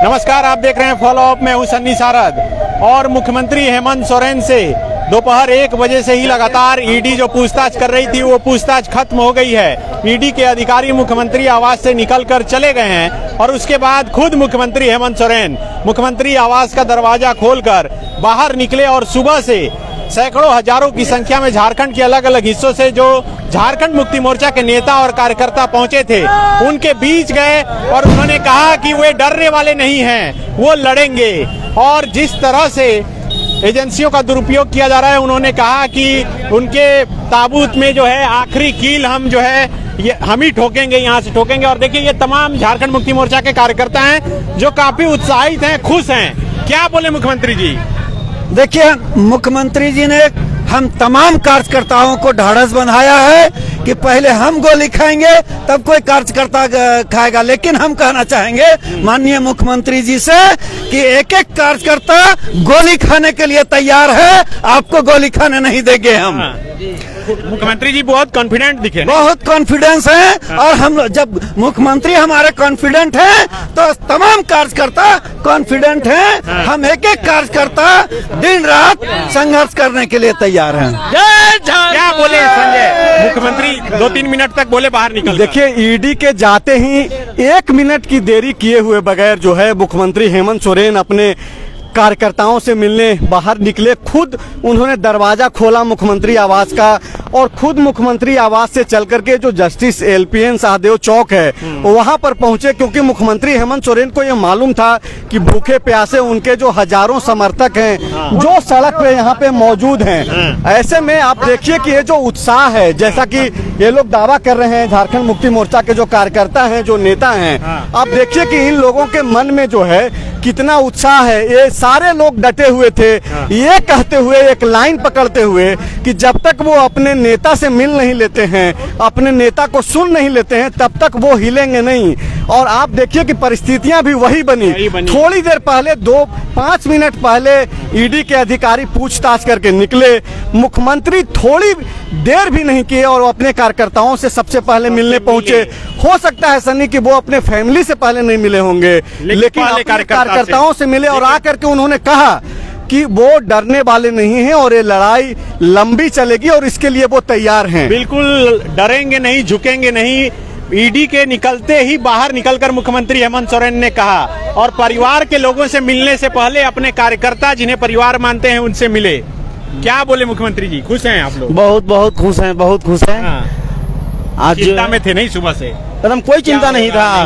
नमस्कार, आप देख रहे हैं फॉलो अप। मैं हूं सन्नी सारद। और मुख्यमंत्री हेमंत सोरेन से दोपहर 1 बजे से ही लगातार ईडी जो पूछताछ कर रही थी वो पूछताछ खत्म हो गई है। ईडी के अधिकारी मुख्यमंत्री आवास से निकलकर चले गए हैं और उसके बाद खुद मुख्यमंत्री हेमंत सोरेन मुख्यमंत्री आवास का दरवाजा खोलकर बाहर निकले और सुबह से सैकड़ों हजारों की संख्या में झारखंड के अलग अलग हिस्सों से जो झारखंड मुक्ति मोर्चा के नेता और कार्यकर्ता पहुंचे थे उनके बीच गए और उन्होंने कहा कि वे डरने वाले नहीं हैं, वो लड़ेंगे। और जिस तरह से एजेंसियों का दुरुपयोग किया जा रहा है, उन्होंने कहा कि उनके ताबूत में जो है आखिरी कील हम जो है ये हम ही ठोकेंगे, यहाँ से ठोकेंगे। और देखिए, ये तमाम झारखंड मुक्ति मोर्चा के कार्यकर्ता हैं जो काफी उत्साहित हैं, खुश हैं। क्या बोले मुख्यमंत्री जी? देखिए, मुख्यमंत्री जी ने हम तमाम कार्यकर्ताओं को ढाढ़स बंधाया है कि पहले हम गोली खाएंगे तब कोई कार्यकर्ता खाएगा। लेकिन हम कहना चाहेंगे माननीय मुख्यमंत्री जी से कि एक एक कार्यकर्ता गोली खाने के लिए तैयार है, आपको गोली खाने नहीं देंगे हम। मुख्यमंत्री जी बहुत कॉन्फिडेंट दिखे, बहुत कॉन्फिडेंस है। और हम जब मुख्यमंत्री हमारे कॉन्फिडेंट हैं तो तमाम कार्यकर्ता कॉन्फिडेंट हैं। हम एक एक कार्यकर्ता दिन रात संघर्ष करने के लिए तैयार हैं। क्या बोले संजय? मुख्यमंत्री 2-3 मिनट तक बोले बाहर निकल। देखिए, ईडी के जाते ही 1 मिनट की देरी किए हुए बगैर जो है मुख्यमंत्री हेमंत सोरेन अपने कार्यकर्ताओं से मिलने बाहर निकले। खुद उन्होंने दरवाजा खोला मुख्यमंत्री आवास का और खुद मुख्यमंत्री आवास से चल करके जो जस्टिस LPN सहदेव चौक है वहां पर पहुंचे, क्योंकि मुख्यमंत्री हेमंत सोरेन को यह मालूम था कि भूखे प्यासे उनके जो हजारों समर्थक हैं जो सड़क पे यहाँ पे मौजूद हैं। ऐसे में आप देखिए कि ये जो उत्साह है, जैसा कि ये लोग दावा कर रहे हैं, झारखंड मुक्ति मोर्चा के जो कार्यकर्ता हैं, जो नेता हैं, आप देखिए कि इन लोगों के मन में जो है कितना उत्साह है। ये सारे लोग डटे हुए थे, ये कहते हुए, एक लाइन पकड़ते हुए कि जब तक वो अपने नेता से मिल नहीं लेते हैं, अपने नेता को सुन नहीं लेते हैं, तब तक वो हिलेंगे नहीं। और आप देखिए कि परिस्थितियां भी वही बनी। थोड़ी देर पहले 2-5 मिनट पहले ईडी के अधिकारी पूछताछ करके निकले। मुख्यमंत्री थोड़ी देर भी नहीं किए और अपने कार्यकर्ताओं से सबसे पहले मिलने पहुंचे। हो सकता है सनी कि वो अपने फैमिली से पहले नहीं मिले होंगे, लेकिन कार्यकर्ताओं से मिले और आकर के उन्होंने कहा कि वो डरने वाले नहीं हैं और ये लड़ाई लंबी चलेगी और इसके लिए वो तैयार हैं। बिल्कुल डरेंगे नहीं, झुकेंगे नहीं। ईडी के निकलते ही बाहर निकलकर मुख्यमंत्री हेमंत सोरेन ने कहा और परिवार के लोगों से मिलने से पहले अपने कार्यकर्ता जिन्हें परिवार मानते हैं उनसे मिले। क्या बोले मुख्यमंत्री जी? खुश हैं आप लोग? बहुत खुश हैं, बहुत खुश हैं। आज चिंता में थे नहीं? सुबह से एकदम कोई चिंता नहीं था,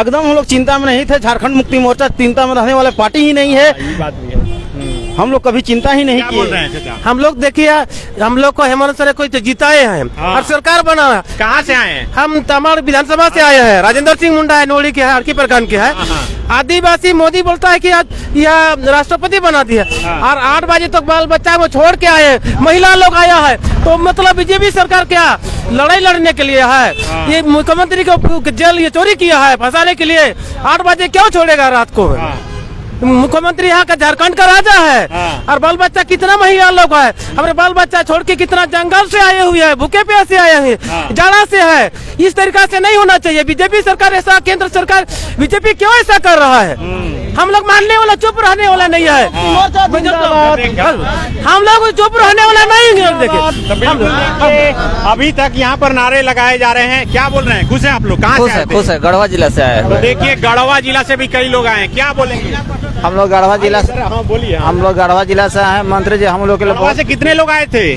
एकदम हम लोग चिंता में नहीं थे। झारखंड मुक्ति मोर्चा चिंता में रहने वाले पार्टी ही नहीं है। ये बात भी है। हम लोग कभी चिंता ही नहीं किए। हम लोग देखिए, हम लोग को हेमंत सोरेन को जिताए हैं और सरकार बना है। कहाँ से आए हैं? हम तमाम विधानसभा से आए हैं। राजेंद्र सिंह मुंडा है, नोड़ी के है, हरकी प्रखंड के है। आदिवासी मोदी बोलता है कि यह राष्ट्रपति बना दिया और 8 बजे तक बाल बच्चा को छोड़ के आए, महिला लोग आया है। तो मतलब बीजेपी सरकार क्या लड़ाई लड़ने के लिए है? ये मुख्यमंत्री को जेल ये चोरी किया है फंसाने के लिए। 8 बजे क्यों छोड़ेगा रात को? मुख्यमंत्री यहाँ का झारखंड का राजा है और बाल बच्चा कितना महिला लोग है। हमारे बाल बच्चा छोड़ के कितना जंगल से आए हुए हैं, भूखे प्यासे आए हैं, जाड़ा से है। इस तरीका से नहीं होना चाहिए। बीजेपी सरकार ऐसा, केंद्र सरकार बीजेपी क्यों ऐसा कर रहा है? हम लोग मानने वाला, चुप रहने वाला नहीं है। हम लोग चुप रहने वाला नहीं है। देखिए, अभी तक यहाँ पर नारे लगाए जा रहे हैं। क्या बोल रहे हैं? खुश हैं आप लोग? कहाँ से? खुश है, गढ़वा जिला से आए। तो देखिए, गढ़वा जिला से भी कई लोग आए हैं। क्या बोलेंगे? हम लोग गढ़वा जिला से, बोलिए। हम लोग गढ़वा जिला से आए। मंत्री जी, हम लोग के गढ़वा से कितने लोग आए थे?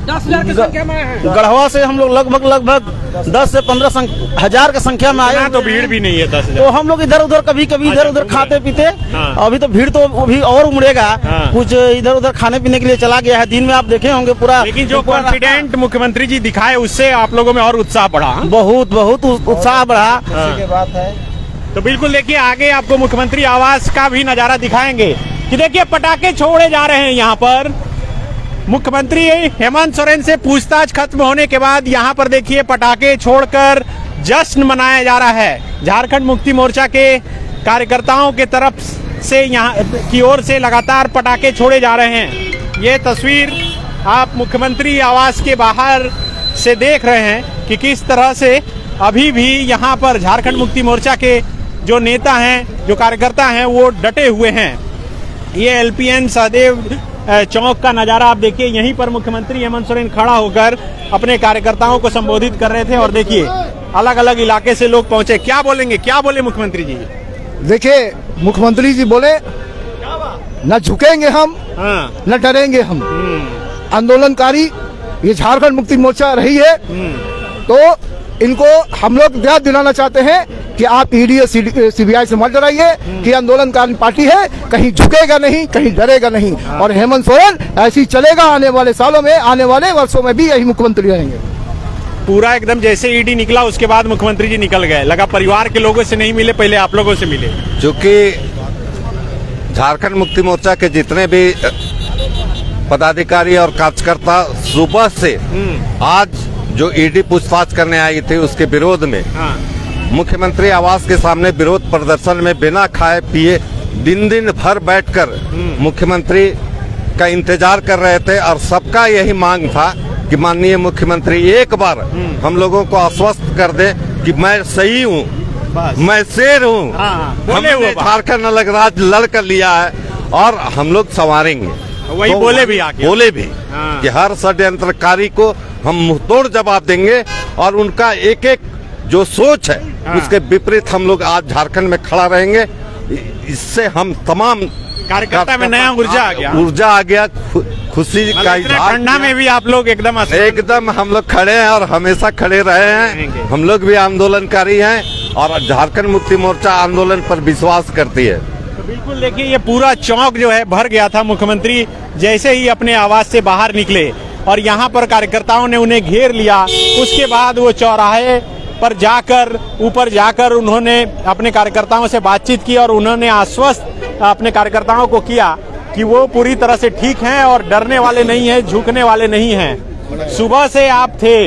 10,000 की संख्या में है। गढ़वा से हम लोग लगभग 10 से 15 हजार की संख्या में आए। तो भीड़ भी नहीं है 10,000। तो हम लोग इधर उधर कभी इधर उधर खाते पीते। अभी तो भीड़ तो अभी और उमड़ेगा। कुछ इधर उधर खाने पीने के लिए चला गया है। दिन में आप देखे होंगे पूरा। लेकिन जो कॉन्फिडेंट मुख्यमंत्री जी दिखाए उससे आप लोगों में और उत्साह बढ़ा। बहुत उत्साह बढ़ा। बात है। तो बिल्कुल देखिए, आगे आपको मुख्यमंत्री आवास का भी नजारा दिखाएंगे कि देखिए पटाखे छोड़े जा रहे हैं यहाँ पर। मुख्यमंत्री हेमंत सोरेन से पूछताछ खत्म होने के बाद यहाँ पर देखिए पटाखे छोड़कर जश्न मनाया जा रहा है। झारखंड मुक्ति मोर्चा के कार्यकर्ताओं के तरफ से यहाँ की ओर से लगातार पटाखे छोड़े जा रहे हैं। ये तस्वीर आप मुख्यमंत्री आवास के बाहर से देख रहे हैं कि किस तरह से अभी भी यहाँ पर झारखंड मुक्ति मोर्चा के जो नेता हैं, जो कार्यकर्ता हैं, वो डटे हुए हैं। ये एलपीएन सहदेव चौक का नजारा आप देखिए। यहीं पर मुख्यमंत्री हेमंत सोरेन खड़ा होकर अपने कार्यकर्ताओं को संबोधित कर रहे थे और देखिए अलग अलग इलाके से लोग पहुंचे। क्या बोलेंगे, क्या बोले मुख्यमंत्री जी? देखिए मुख्यमंत्री जी बोले न झुकेंगे हम, न डरेंगे हम। आंदोलनकारी ये झारखंड मुक्ति मोर्चा रही है, तो इनको हम लोग याद दिलाना चाहते हैं कि आप ईडी और सीबीआई से मत डराइए कि आंदोलनकारी पार्टी है, कहीं झुकेगा नहीं, कहीं डरेगा नहीं। और हेमंत सोरेन ऐसे ही चलेगा, आने वाले सालों में, आने वाले वर्षों में भी यही मुख्यमंत्री रहेंगे। पूरा एकदम जैसे ईडी निकला उसके बाद मुख्यमंत्री जी निकल गए, लगा परिवार के लोगों से नहीं मिले, पहले आप लोगों से मिले। चूंकि झारखंड मुक्ति मोर्चा के जितने भी पदाधिकारी और कार्यकर्ता सुबह से आज जो ईडी पूछताछ करने आई थी उसके विरोध में मुख्यमंत्री आवास के सामने विरोध प्रदर्शन में बिना खाए पिए दिन भर बैठकर मुख्यमंत्री का इंतजार कर रहे थे। और सबका यही मांग था कि माननीय मुख्यमंत्री एक बार हम लोगों को आश्वस्त कर दे कि मैं सही हूँ, मैं शेर हूँ, हमने झारखंड अलग राज लड़ कर लिया है और हम लोग संवारेंगे। वही तो बोले भी आगे, बोले भी कि हर षड्यंत्रकारी को हम मुंहतोड़ जवाब देंगे और उनका एक एक जो सोच है उसके विपरीत हम लोग आज झारखंड में खड़ा रहेंगे। इससे हम तमाम कार्यकर्ता में नया ऊर्जा आ गया, खुशी का ठंडा में भी आप लोग एकदम हम लोग खड़े हैं और हमेशा खड़े रहे हैं। हम लोग भी आंदोलनकारी हैं और झारखंड मुक्ति मोर्चा आंदोलन पर विश्वास करती है। तो बिल्कुल देखिए ये पूरा चौक जो है भर गया था। मुख्यमंत्री जैसे ही अपने आवास से बाहर निकले और यहाँ पर कार्यकर्ताओं ने उन्हें घेर लिया, उसके बाद वो चौराहे पर जाकर ऊपर जाकर उन्होंने अपने कार्यकर्ताओं से बातचीत की और उन्होंने आश्वस्त अपने कार्यकर्ताओं को किया कि वो पूरी तरह से ठीक हैं और डरने वाले नहीं हैं, झुकने वाले नहीं हैं। सुबह से आप थे,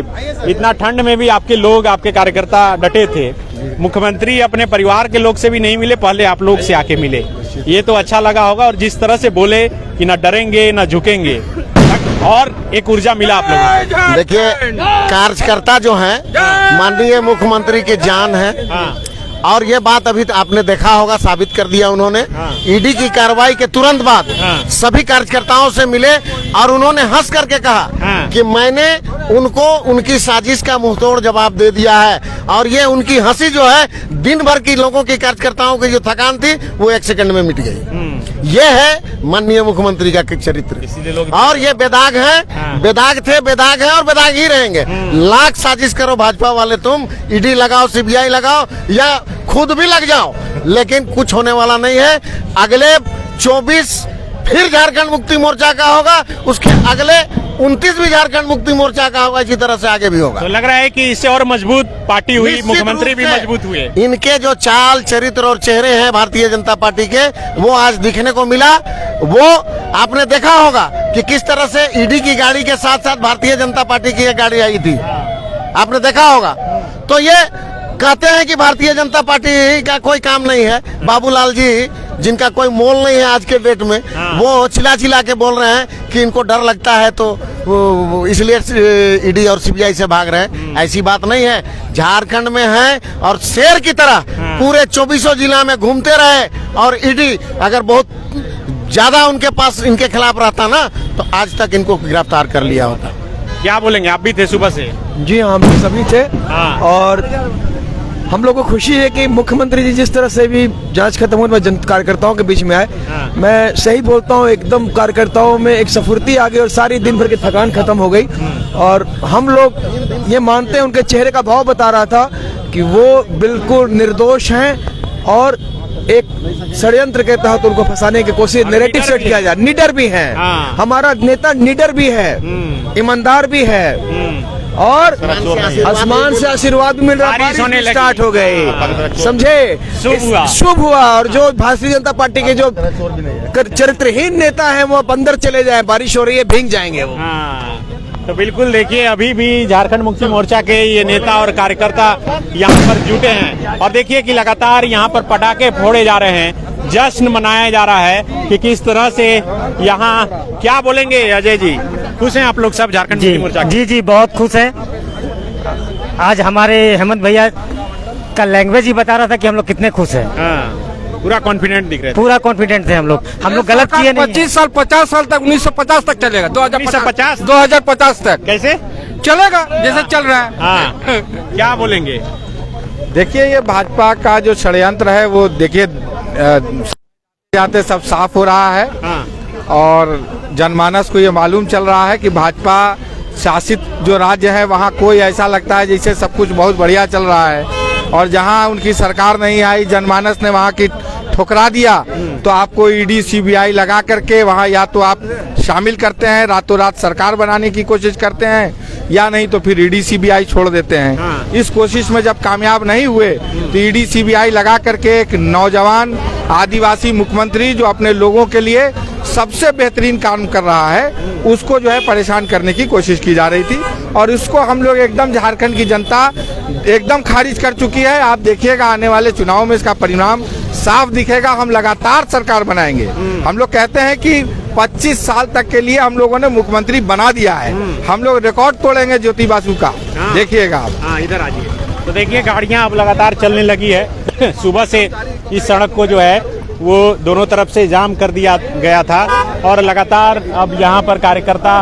इतना ठंड में भी आपके लोग, आपके कार्यकर्ता डटे थे। मुख्यमंत्री अपने परिवार के लोग से भी नहीं मिले, पहले आप लोग से आके मिले। ये तो अच्छा लगा होगा और जिस तरह से बोले कि ना डरेंगे ना झुकेंगे, और एक ऊर्जा मिला आप लोगों को। देखिए कार्यकर्ता जो हैं माननीय मुख्यमंत्री की जान है और ये बात अभी आपने देखा होगा, साबित कर दिया उन्होंने। ईडी की कार्रवाई के तुरंत बाद सभी कार्यकर्ताओं से मिले और उन्होंने हंस करके कहा कि मैंने उनको उनकी साजिश का मुंहतोड़ जवाब दे दिया है। और ये उनकी हंसी जो है दिन भर की लोगों की कार्यकर्ताओं की जो थकान थी वो 1 सेकंड में मिट गई। ये है माननीय मुख्यमंत्री का चरित्र। और ये बेदाग है, बेदाग थे, बेदाग है और बेदाग ही रहेंगे। लाख साजिश करो भाजपा वाले, तुम ईडी लगाओ, सीबीआई लगाओ या खुद भी लग जाओ, लेकिन कुछ होने वाला नहीं है। अगले 24 फिर झारखंड मुक्ति मोर्चा का होगा, उसके अगले 29 भी झारखंड मुक्ति मोर्चा का होगा, इसी तरह से आगे भी होगा। तो लग रहा है कि इससे और मजबूत पार्टी हुई, मुख्यमंत्री भी मजबूत हुए। इनके जो चाल चरित्र और चेहरे हैं भारतीय जनता पार्टी के, वो आज दिखने को मिला। वो आपने देखा होगा कि किस तरह से ईडी की गाड़ी के साथ साथ भारतीय जनता पार्टी की एक गाड़ी आई थी, आपने देखा होगा। तो ये कहते हैं कि भारतीय जनता पार्टी का कोई काम नहीं है। बाबूलाल जी जिनका कोई मोल नहीं है आज के डेट में, वो चिल्ला चिल्ला के बोल रहे हैं कि इनको डर लगता है तो इसलिए ईडी और सीबीआई से भाग रहे हैं। ऐसी बात नहीं है, झारखंड में है और शेर की तरह पूरे 24 जिला में घूमते रहे। और ईडी अगर बहुत ज्यादा उनके पास इनके खिलाफ रहता ना तो आज तक इनको गिरफ्तार कर लिया होता। क्या बोलेंगे, आप भी थे सुबह से? जी हाँ, हम सभी थे। और हम लोग को खुशी है कि मुख्यमंत्री जी जिस तरह से भी जांच खत्म हुई कार्यकर्ताओं के बीच में आए। मैं सही बोलता हूँ, एकदम कार्यकर्ताओं में एक स्फूर्ति आ गई और सारी दिन भर की थकान खत्म हो गई। और हम लोग ये मानते हैं, उनके चेहरे का भाव बता रहा था कि वो बिल्कुल निर्दोष हैं और एक षड्यंत्र के तहत उनको फंसाने की कोशिश, नैरेटिव सेट किया जाए। निडर भी है, हमारा नेता निडर भी है, ईमानदार भी है और आसमान से आशीर्वाद भी मिल रहा है। बारिश होने स्टार्ट हो गई, समझे, शुभ हुआ। और जो भारतीय जनता पार्टी के जो चरित्रहीन नेता है वो अब अंदर चले जाए, बारिश हो रही है, भीग जाएंगे वो। तो बिल्कुल देखिए अभी भी झारखंड मुक्ति मोर्चा के ये नेता और कार्यकर्ता यहाँ पर जुटे हैं और देखिए कि लगातार यहाँ पर पटाखे फोड़े जा रहे हैं, जश्न मनाया जा रहा है कि किस तरह से यहाँ। क्या बोलेंगे अजय जी, खुश हैं आप लोग सब झारखंड मुक्ति मोर्चा? जी जी बहुत खुश हैं। आज हमारे हेमंत भैया उनका लैंग्वेज ही बता रहा था कि हम लोग कितने खुश हैं। पूरा कॉन्फिडेंट दिख रहे थे। पूरा कॉन्फिडेंट थे हम लोग गलत किए नहीं। 25 साल 50 साल तक 1950 तक चलेगा। 1950 2050 तक कैसे चलेगा जैसे चल रहा है। हाँ क्या बोलेंगे? देखिए ये भाजपा का जो षड्यंत्र है वो देखिए जाते सब साफ हो रहा है। और जनमानस को ये मालूम चल रहा है कि भाजपा शासित जो राज्य है वहाँ कोई ऐसा लगता है जैसे सब कुछ बहुत बढ़िया चल रहा है, और जहाँ उनकी सरकार नहीं आई जनमानस ने वहाँ की ठुकरा दिया, तो आपको ईडी सीबीआई लगा करके वहाँ या तो आप शामिल करते हैं, रातों रात सरकार बनाने की कोशिश करते हैं, या नहीं तो फिर ईडी सीबीआई छोड़ देते हैं। इस कोशिश में जब कामयाब नहीं हुए तो ईडी सीबीआई लगा करके एक नौजवान आदिवासी मुख्यमंत्री जो अपने लोगों के लिए सबसे बेहतरीन काम कर रहा है उसको जो है परेशान करने की कोशिश की जा रही थी, और उसको हम लोग एकदम झारखंड की जनता एकदम खारिज कर चुकी है। आप देखिएगा आने वाले चुनाव में इसका परिणाम साफ दिखेगा। हम लगातार सरकार बनाएंगे। हम लोग कहते हैं कि 25 साल तक के लिए हम लोगों ने मुख्यमंत्री बना दिया है। हम लोग रिकॉर्ड तोड़ेंगे ज्योति बासु का, देखिएगा आप। इधर आ जाइए। तो देखिए गाड़ियां अब लगातार चलने लगी है। सुबह से इस सड़क को जो है वो दोनों तरफ से जाम कर दिया गया था, और लगातार अब यहाँ पर कार्यकर्ता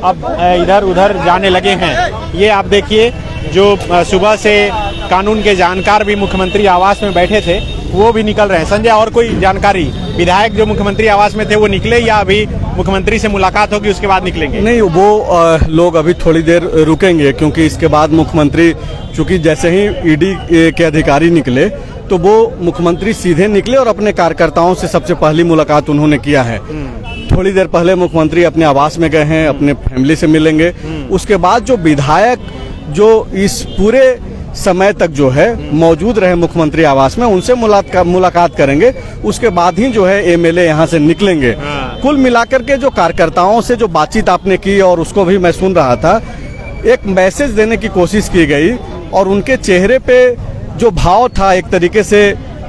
अब इधर उधर जाने लगे हैं। ये आप देखिए जो सुबह से कानून के जानकार भी मुख्यमंत्री आवास में बैठे थे वो भी निकल रहे हैं। संजय, और कोई जानकारी? विधायक जो मुख्यमंत्री आवास में थे वो निकले या अभी मुख्यमंत्री से मुलाकात होगी उसके बाद निकलेंगे? नहीं, वो लोग अभी थोड़ी देर रुकेंगे, क्योंकि इसके बाद मुख्यमंत्री, चूंकि जैसे ही ईडी के अधिकारी निकले तो वो मुख्यमंत्री सीधे निकले और अपने कार्यकर्ताओं से सबसे पहली मुलाकात उन्होंने किया है। थोड़ी देर पहले मुख्यमंत्री अपने आवास में गए हैं, अपने फैमिली से मिलेंगे। उसके बाद जो विधायक जो इस पूरे समय तक जो है मौजूद रहे मुख्यमंत्री आवास में, उनसे मुलाकात करेंगे। उसके बाद ही जो है एमएलए यहाँ से निकलेंगे। कुल मिलाकर के जो कार्यकर्ताओं से जो बातचीत आपने की और उसको भी मैं सुन रहा था, एक मैसेज देने की कोशिश की गई, और उनके चेहरे पे जो भाव था एक तरीके से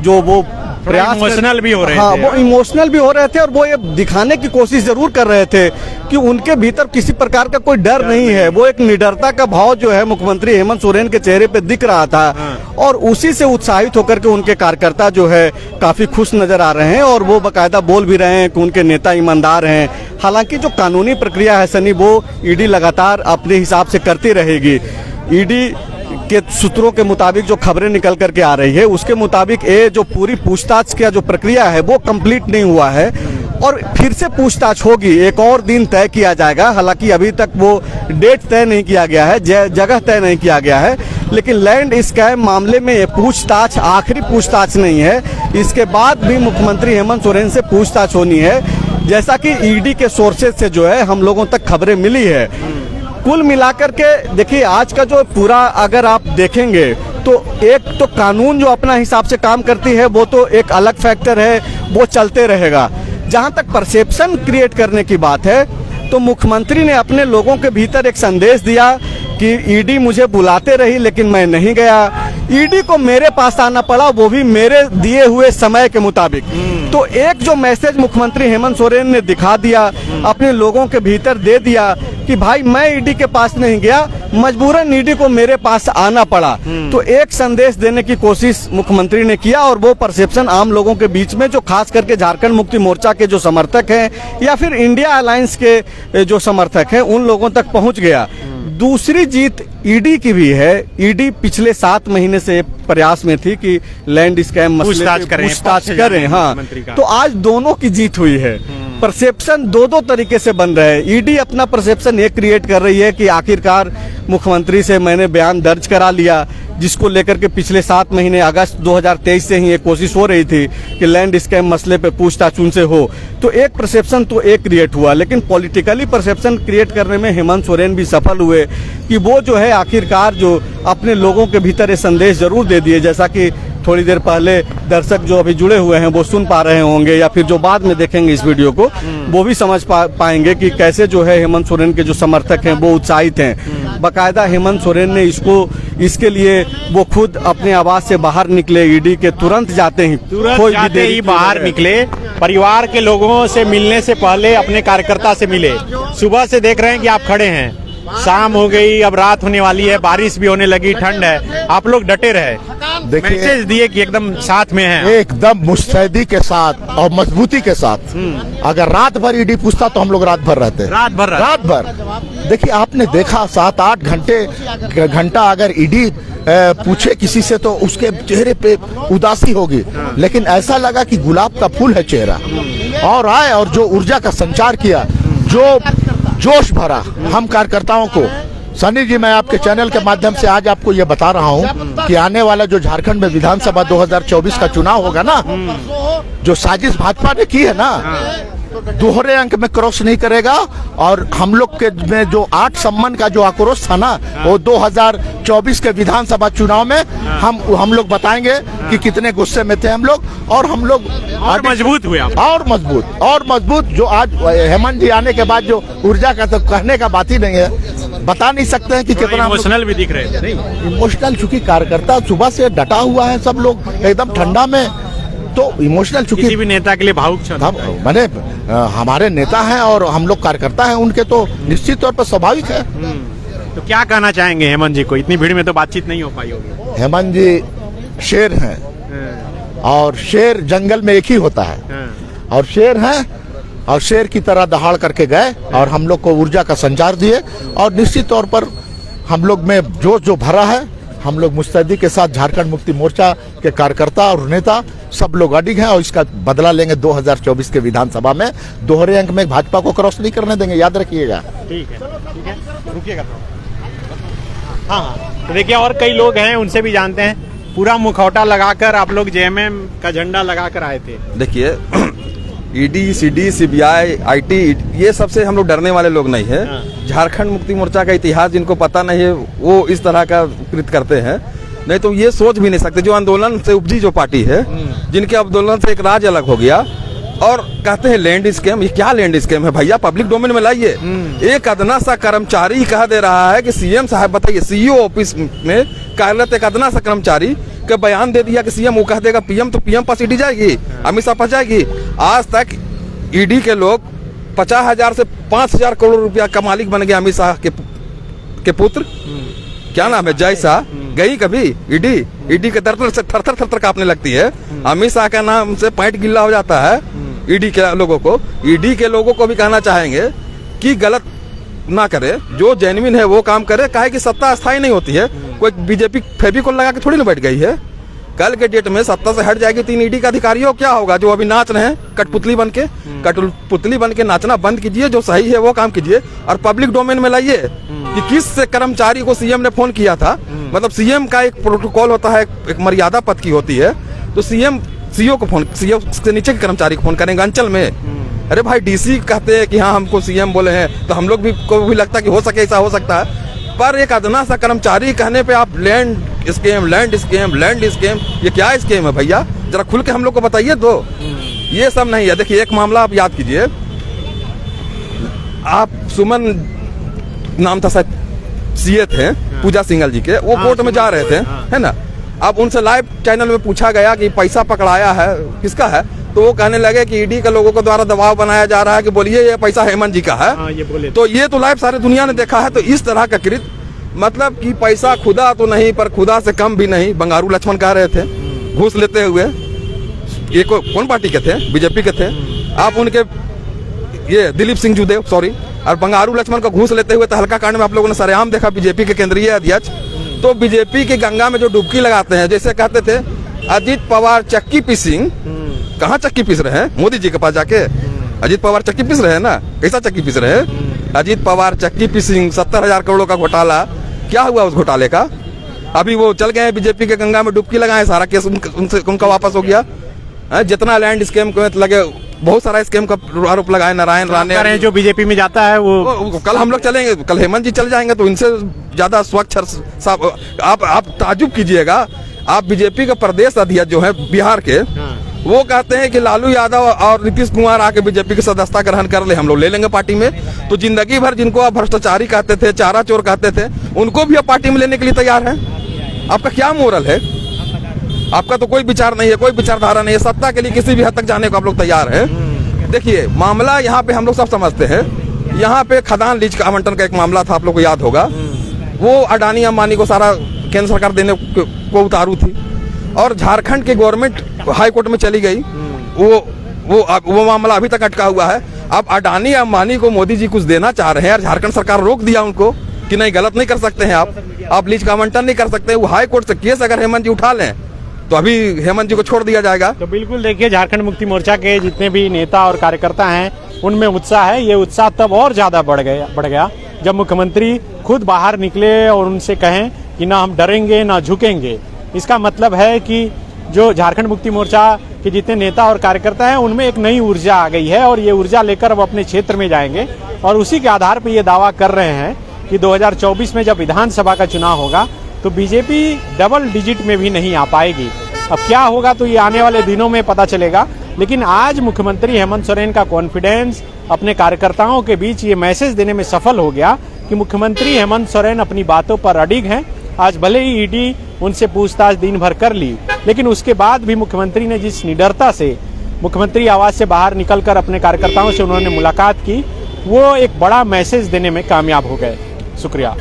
जो वो प्रयास इमोशनल भी हो रहे थे। हाँ, वो इमोशनल भी हो रहे थे, और वो ये दिखाने की कोशिश जरूर कर रहे थे कि उनके भीतर किसी प्रकार का कोई डर नहीं है। वो एक निडरता का भाव जो है मुख्यमंत्री हेमंत सोरेन के चेहरे पे दिख रहा था, और उसी से उत्साहित होकर के उनके कार्यकर्ता जो है काफी खुश नजर आ रहे हैं, और वो बाकायदा बोल भी रहे हैं कि उनके नेता ईमानदार हैं। हालांकि जो कानूनी प्रक्रिया है सनी, वो ईडी लगातार अपने हिसाब से करती रहेगी। ईडी के सूत्रों के मुताबिक जो खबरें निकल करके आ रही है उसके मुताबिक ये जो पूरी पूछताछ का जो प्रक्रिया है वो कंप्लीट नहीं हुआ है, और फिर से पूछताछ होगी। एक और दिन तय किया जाएगा। हालांकि अभी तक वो डेट तय नहीं किया गया है, जगह तय नहीं किया गया है, लेकिन लैंड स्कैम मामले में ये पूछताछ आखिरी पूछताछ नहीं है। इसके बाद भी मुख्यमंत्री हेमंत सोरेन से पूछताछ होनी है, जैसा कि ईडी के सोर्सेज से जो है हम लोगों तक खबरें मिली है। कुल मिलाकर के देखिए आज का जो पूरा अगर आप देखेंगे तो एक तो कानून जो अपना हिसाब से काम करती है वो तो एक अलग फैक्टर है, वो चलते रहेगा। जहां तक परसेप्शन क्रिएट करने की बात है तो मुख्यमंत्री ने अपने लोगों के भीतर एक संदेश दिया कि ईडी मुझे बुलाते रही लेकिन मैं नहीं गया। ईडी को मेरे पास आना पड़ा, वो भी मेरे दिए हुए समय के मुताबिक। तो एक जो मैसेज मुख्यमंत्री हेमंत सोरेन ने दिखा दिया, अपने लोगों के भीतर दे दिया कि भाई मैं ईडी के पास नहीं गया, मजबूरन ईडी को मेरे पास आना पड़ा। तो एक संदेश देने की कोशिश मुख्यमंत्री ने किया, और वो परसेप्शन आम लोगों के बीच में जो खास करके झारखंड मुक्ति मोर्चा के जो समर्थक हैं या फिर इंडिया अलायंस के जो समर्थक हैं उन लोगों तक पहुंच गया। दूसरी जीत ईडी की भी है। ईडी पिछले 7 महीने से प्रयास में थी कि लैंड स्कैम मसले पे पूछताछ करें। हाँ, तो आज दोनों की जीत हुई है। परसेप्शन दो तरीके से बन रहे हैं। ईडी अपना परसेप्शन ये क्रिएट कर रही है कि आखिरकार मुख्यमंत्री से मैंने बयान दर्ज करा लिया, जिसको लेकर के पिछले 7 महीने अगस्त 2023 से ही एक कोशिश हो रही थी कि लैंड स्कैम मसले पे पूछताछ उनसे हो। तो एक परसेप्शन तो एक क्रिएट हुआ, लेकिन पॉलिटिकली परसेप्शन क्रिएट करने में हेमंत सोरेन भी सफल हुए कि वो जो है आखिरकार जो अपने लोगों के भीतर ये संदेश जरूर दे दिए, जैसा कि थोड़ी देर पहले दर्शक जो अभी जुड़े हुए हैं वो सुन पा रहे होंगे, या फिर जो बाद में देखेंगे इस वीडियो को वो भी समझ पाएंगे कि कैसे जो है हेमंत सोरेन के जो समर्थक हैं वो उत्साहित हैं। बाकायदा हेमंत सोरेन ने इसके लिए वो खुद अपने आवास से बाहर निकले, ईडी के तुरंत जाते ही बाहर निकले, परिवार के लोगों से मिलने से पहले अपने कार्यकर्ता से मिले। सुबह से देख रहे हैं कि आप खड़े हैं, शाम हो गई, अब रात होने वाली है, बारिश भी होने लगी, ठंड है, आप लोग डटे रहे, मैसेज दिए कि एकदम साथ में हैं। एकदम मुस्तैदी के साथ और मजबूती के साथ। अगर रात भर ईडी पूछता तो हम लोग रात भर रहते। रात भर देखिए, आपने देखा 7-8 घंटा अगर ईडी पूछे किसी से तो उसके चेहरे पे उदासी होगी, लेकिन ऐसा लगा कि गुलाब का फूल है चेहरा, और आए और जो ऊर्जा का संचार किया, जो जोश भरा हम कार्यकर्ताओं को। सनी जी, मैं आपके चैनल के माध्यम से आज आपको ये बता रहा हूँ कि आने वाला जो झारखंड में विधानसभा 2024 का चुनाव होगा ना, जो साजिश भाजपा ने की है ना, दोहरे अंक में क्रॉस नहीं करेगा। और हम लोग के में जो 8 सम्मान का जो आक्रोश था ना, वो 2024 के विधानसभा चुनाव में हम लोग बताएंगे कि कितने गुस्से में थे हम लोग, और हम लोग और मजबूत हुए आप। और मजबूत जो आज हेमंत जी आने के बाद जो ऊर्जा का, तो कहने का बात ही नहीं है, बता नहीं सकते हैं कि कितना इमोशनल भी दिख रहे थे। इमोशनल, चूंकि कार्यकर्ता सुबह से डटा हुआ है, सब लोग एकदम ठंडा में, तो इमोशनल चूंकि किसी भी नेता के लिए भावुक मैंने हमारे नेता हैं और हम लोग कार्यकर्ता हैं उनके, तो निश्चित तौर पर स्वाभाविक है। तो क्या कहना चाहेंगे हेमंत जी को? इतनी भीड़ में तो बातचीत नहीं हो पाई होगी। हेमंत जी शेर हैं, और शेर जंगल में एक ही होता है, और शेर हैं, और शेर की तरह दहाड़ करके गए और हम लोग को ऊर्जा का संचार दिए, और निश्चित तौर पर हम लोग में जोश जो भरा है, हम लोग मुस्तैदी के साथ झारखंड मुक्ति मोर्चा के कार्यकर्ता और नेता सब लोग अडिग हैं, और इसका बदला लेंगे 2024 के विधानसभा में। दोहरे अंक में भाजपा को क्रॉस नहीं करने देंगे, याद रखिएगा। ठीक है, रुकिएगा। हाँ, तो देखिए और कई लोग हैं, उनसे भी जानते हैं। पूरा मुखौटा लगाकर आप लोग जेएमएम का झंडा लगाकर आए थे। देखिए, ईडी, सीडी, सीबीआई, आईटी, ये सबसे हम लोग डरने वाले लोग नहीं है। झारखंड मुक्ति मोर्चा का इतिहास जिनको पता नहीं है वो इस तरह का कृत करते हैं, नहीं तो ये सोच भी नहीं सकते। जो आंदोलन से उपजी जो पार्टी है, जिनके आंदोलन से एक राज्य अलग हो गया, और कहते हैं लैंड स्कैम। ये क्या लैंड स्कैम है भैया? पब्लिक डोमेन में लाइए। एक अदना सा कर्मचारी कह दे रहा है कि सीएम साहब बताइए, सीईओ ऑफिस में कार्यरत एक अदना सा कर्मचारी का बयान दे दिया कि सीएम, वो कह देगा पीएम, तो पीएम पास ईडी जाएगी, अमित शाह पास जाएगी। आज तक ईडी के लोग 50,000 से 5,000 करोड़ रुपया का मालिक बन गए। अमित शाह के पुत्र, क्या नाम है, जय शाह, गई कभी ईडी के दर्द से थर कांपने लगती है। अमित शाह का नाम से पैंट गिल्ला हो जाता है ईडी के लोगों को। ईडी के लोगों को भी कहना चाहेंगे कि गलत ना करे, जो जेन्युइन है वो काम करे। काहे कि सत्ता अस्थायी नहीं होती है, कोई बीजेपी फेविकोल लगा के थोड़ी ना बैठ गई है। कल के डेट में सत्ता से हट जाएगी 3 ईडी के अधिकारियों, क्या होगा? जो अभी नाच रहे हैं कठपुतली बन के नाचना बंद कीजिए, जो सही है वो काम कीजिए, और पब्लिक डोमेन में लाइए कि किस कर्मचारी को सीएम ने फोन किया था। मतलब सीएम का एक प्रोटोकॉल होता है, एक मर्यादा पद की होती है, तो सीएम सीईओ को फोन, सीईओ से नीचे के कर्मचारी को फोन करेंगे अंचल में। अरे भाई, डीसी कहते हैं कि हाँ हमको सीएम बोले हैं, तो हम लोग भी को भी लगता है कि हो सके ऐसा हो सकता है, पर एक अदना सा कर्मचारी कहने पे आप लैंड स्कैम, ये क्या स्कैम है भैया? जरा खुल के हम लोग को बताइए। तो ये सब नहीं है। देखिए, एक मामला आप याद कीजिए, आप सुमन नाम था शायद सीए थे पूजा सिंघल जी के, वो कोर्ट में जा रहे थे, है ना। अब उनसे लाइव चैनल में पूछा गया कि पैसा पकड़ाया है किसका है, तो वो कहने लगे कि ईडी के लोगों को द्वारा दबाव बनाया जा रहा है कि बोलिए ये पैसा हेमंत जी का है। ये बोले तो ये तो लाइव सारे दुनिया ने देखा है। तो इस तरह का कृत, मतलब कि पैसा खुदा तो नहीं पर खुदा से कम भी नहीं, बंगारू लक्ष्मण कह रहे थे घूस लेते हुए। ये कौन पार्टी के थे? बीजेपी के थे। आप उनके ये दिलीप सिंह जुदेव, सॉरी, और बंगारू लक्ष्मण को घूस लेते हुए तहलका कांड में आप लोगों ने सरेआम देखा। बीजेपी के केंद्रीय अध्यक्ष तो बीजेपी की गंगा में जो डुबकी लगाते हैं, जैसे कहते थे अजीत पवार चक्की पीसिंग, कहाँ चक्की पीस रहे हैं? मोदी जी के पास जाके अजीत पवार चक्की पीस रहे हैं ना। कैसा चक्की पीस रहे हैं? अजीत पवार चक्की पीसिंग, 70,000 करोड़ का घोटाला। क्या हुआ उस घोटाले का? अभी वो चल गए बीजेपी के गंगा में डुबकी लगाए, सारा केस उनका वापस हो गया। जितना लैंड स्कैम को लगे, बहुत सारा स्कैम का आरोप लगाए। नारायण राणे जो बीजेपी में जाता है वो कल हम लोग चलेंगे, कल हेमंत जी चल जाएंगे, तो इनसे ज्यादा स्वच्छ आप ताजुब कीजिएगा। आप बीजेपी का प्रदेश अध्यक्ष जो है बिहार के, वो कहते हैं कि लालू यादव और नीतीश कुमार आके बीजेपी की सदस्यता ग्रहण कर ले, हम लोग ले लेंगे पार्टी में। तो जिंदगी भर जिनको आप भ्रष्टाचारी कहते थे, चारा चोर कहते थे, उनको भी आप पार्टी में लेने के लिए तैयार हैं। आपका क्या मोरल है? आपका तो कोई विचार नहीं है, कोई विचारधारा नहीं है। सत्ता के लिए किसी भी हद तक जाने को आप लोग तैयार हैं। देखिए, मामला यहाँ पे हम लोग सब समझते हैं यहाँ पे खदान लीज का आवंटन का एक मामला था, आप लोग को याद होगा। वो अडानी अंबानी को सारा केंद्र सरकार देने को उतारू थी और झारखंड की गवर्नमेंट हाई कोर्ट में चली गई। वो मामला अभी तक अटका हुआ है। अब अडानी अंबानी को मोदी जी कुछ देना चाह रहे हैं और झारखंड सरकार रोक दिया उनको कि नहीं, गलत नहीं कर सकते हैं आप लीज का आवंटन नहीं कर सकते। वो हाई कोर्ट से केस अगर हेमंत जी उठा लें तो अभी हेमंत जी को छोड़ दिया जाएगा। तो बिल्कुल देखिए, झारखंड मुक्ति मोर्चा के जितने भी नेता और कार्यकर्ता हैं उनमें उत्साह है। ये उत्साह तब और ज्यादा बढ़ गया जब मुख्यमंत्री खुद बाहर निकले और उनसे कहें कि ना हम डरेंगे ना झुकेंगे। इसका मतलब है कि जो झारखंड मुक्ति मोर्चा के जितने नेता और कार्यकर्ता हैं उनमें एक नई ऊर्जा आ गई है और ये ऊर्जा लेकर अब अपने क्षेत्र में जाएंगे और उसी के आधार पर ये दावा कर रहे हैं कि 2024 में जब विधानसभा का चुनाव होगा तो बीजेपी डबल डिजिट में भी नहीं आ पाएगी। अब क्या होगा तो ये आने वाले दिनों में पता चलेगा, लेकिन आज मुख्यमंत्री हेमंत सोरेन का कॉन्फिडेंस अपने कार्यकर्ताओं के बीच ये मैसेज देने में सफल हो गया कि मुख्यमंत्री हेमंत सोरेन अपनी बातों पर अडिग हैं। आज भले ही ईडी उनसे पूछताछ दिन भर कर ली, लेकिन उसके बाद भी मुख्यमंत्री ने जिस निडरता से मुख्यमंत्री आवास से बाहर निकलकर अपने कार्यकर्ताओं से उन्होंने मुलाकात की, वो एक बड़ा मैसेज देने में कामयाब हो गए। शुक्रिया।